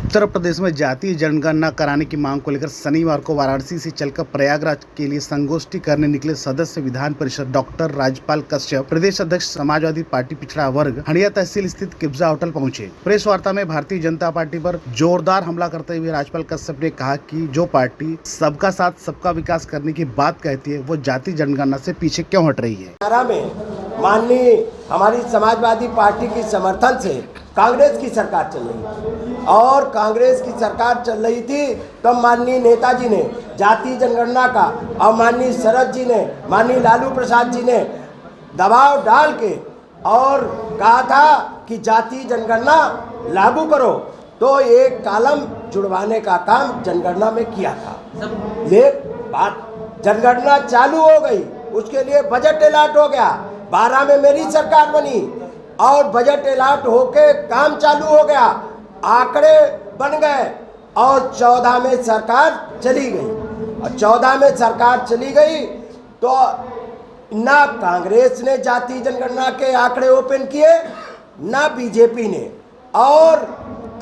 उत्तर प्रदेश में जातीय जनगणना कराने की मांग को लेकर शनिवार को वाराणसी से चलकर प्रयागराज के लिए संगोष्ठी करने निकले सदस्य विधान परिषद डॉक्टर राजपाल कश्यप प्रदेश अध्यक्ष समाजवादी पार्टी पिछड़ा वर्ग हंडिया तहसील स्थित किब्जा होटल पहुंचे। प्रेस वार्ता में भारतीय जनता पार्टी पर जोरदार हमला करते हुए राजपाल कश्यप ने कहा कि जो पार्टी सबका साथ सबका विकास करने की बात कहती है वो जातीय जनगणना से पीछे क्यों हट रही है। माननीय हमारी समाजवादी पार्टी की समर्थन से कांग्रेस की सरकार चल रही थी और कांग्रेस की सरकार चल रही थी तो माननीय नेताजी ने जातीय जनगणना का और माननीय शरद जी ने माननीय लालू प्रसाद जी ने दबाव डाल के और कहा था कि जातीय जनगणना लागू करो, तो एक कॉलम जुड़वाने का काम जनगणना में किया था। ये बात जनगणना चालू हो गई, उसके लिए बजट अलॉट हो गया। 12 में मेरी सरकार बनी और बजट अलॉट होके काम चालू हो गया, आंकड़े बन गए और 14 में सरकार चली गई। और 14 में सरकार चली गई तो ना कांग्रेस ने जातीय जनगणना के आंकड़े ओपन किए ना बीजेपी ने, और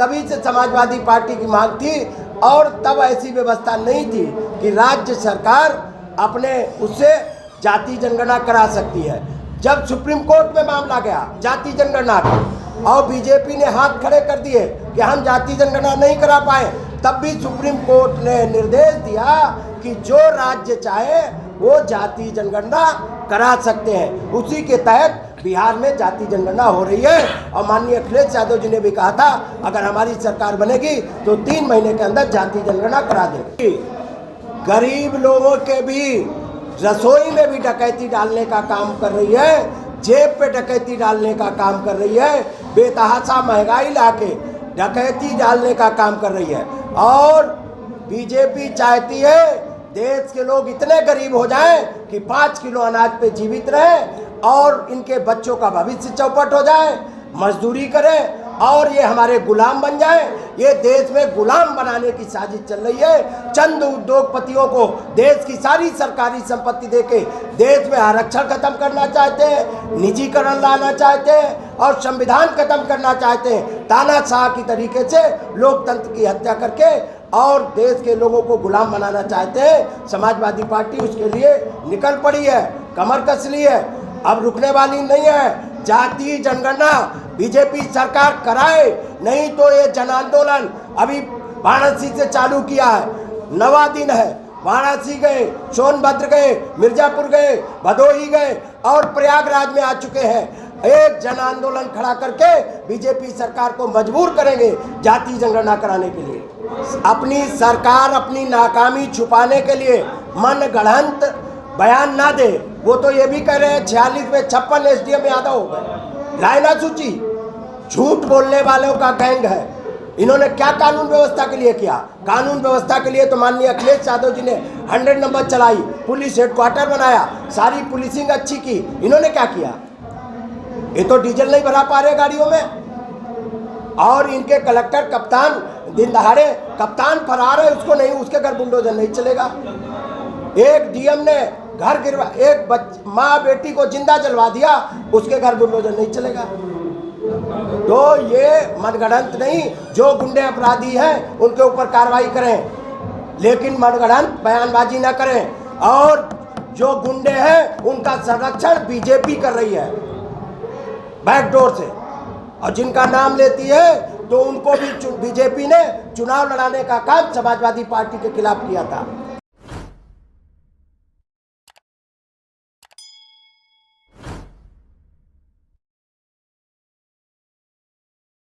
तभी से समाजवादी पार्टी की मांग थी और तब ऐसी व्यवस्था नहीं थी कि राज्य सरकार अपने उससे जातीय जनगणना करा सकती है। जब सुप्रीम कोर्ट में मामला गया जातीय जनगणना का और बीजेपी ने हाथ खड़े कर दिए कि हम जातीय जनगणना नहीं करा पाए, तब भी सुप्रीम कोर्ट ने निर्देश दिया कि जो राज्य चाहे वो जातीय जनगणना करा सकते हैं। उसी के तहत बिहार में जातीय जनगणना हो रही है और माननीय अखिलेश यादव जी ने भी कहा था अगर हमारी सरकार बनेगी तो 3 महीने के अंदर जातीय जनगणना करा देगी। गरीब लोगों के भी रसोई में भी डकैती डालने का काम कर रही है, जेब पे डकैती डालने का काम कर रही है, बेतहाशा महंगाई लाके डकैती डालने का काम कर रही है। और बीजेपी चाहती है देश के लोग इतने गरीब हो जाएं कि 5 किलो अनाज पे जीवित रहें और इनके बच्चों का भविष्य चौपट हो जाए, मजदूरी करें और ये हमारे गुलाम बन जाए। ये देश में गुलाम बनाने की साजिश चल रही है। चंद उद्योगपतियों को देश की सारी सरकारी संपत्ति देके देश में आरक्षण खत्म करना चाहते हैं, निजीकरण लाना चाहते हैं और संविधान खत्म करना चाहते हैं। तानाशाह की तरीके से लोकतंत्र की हत्या करके और देश के लोगों को गुलाम बनाना चाहते हैं। समाजवादी पार्टी उसके लिए निकल पड़ी है, कमर कस ली है, अब रुकने वाली नहीं है। जातीय जनगणना बीजेपी सरकार कराए, नहीं तो ये जन आंदोलन अभी वाराणसी से चालू किया है। 9वां दिन है, वाराणसी गए, सोनभद्र गए, मिर्जापुर गए, भदोही गए और प्रयागराज में आ चुके हैं। एक जन आंदोलन खड़ा करके बीजेपी सरकार को मजबूर करेंगे जातीय जनगणना कराने के लिए। अपनी सरकार अपनी नाकामी छुपाने के लिए मन गढ़ंत बयान ना दे। वो तो ये भी कह रहे हैं 46 में 56 एसडीएम यादव हो गए, लाइना सूची। झूठ बोलने वालों का गैंग है। इन्होंने क्या कानून व्यवस्था के लिए किया? कानून व्यवस्था के लिए तो माननीय अखिलेश यादव जी ने 100 नंबर चलाई, पुलिस हेडक्वार्टर बनाया, सारी पुलिसिंग अच्छी की। इन्होंने क्या किया? ये तो डीजल नहीं भरा पा रहे गाड़ियों में और इनके कलेक्टर कप्तान दिन दहाड़े कप्तान फरार है, उसको नहीं, उसके घर बुलडोजर नहीं चलेगा। एक डीएम ने घर गिरवा, एक माँ बेटी को जिंदा जलवा दिया, उसके घर बुलडोजर नहीं चलेगा। तो ये मनगढ़ंत नहीं, जो गुंडे अपराधी हैं उनके ऊपर कार्रवाई करें, लेकिन मनगढ़ंत बयानबाजी ना करें। और जो गुंडे हैं उनका संरक्षण बीजेपी कर रही है बैकडोर से, और जिनका नाम लेती है तो उनको भी बीजेपी ने चुनाव लड़ाने का काम समाजवादी पार्टी के खिलाफ किया था।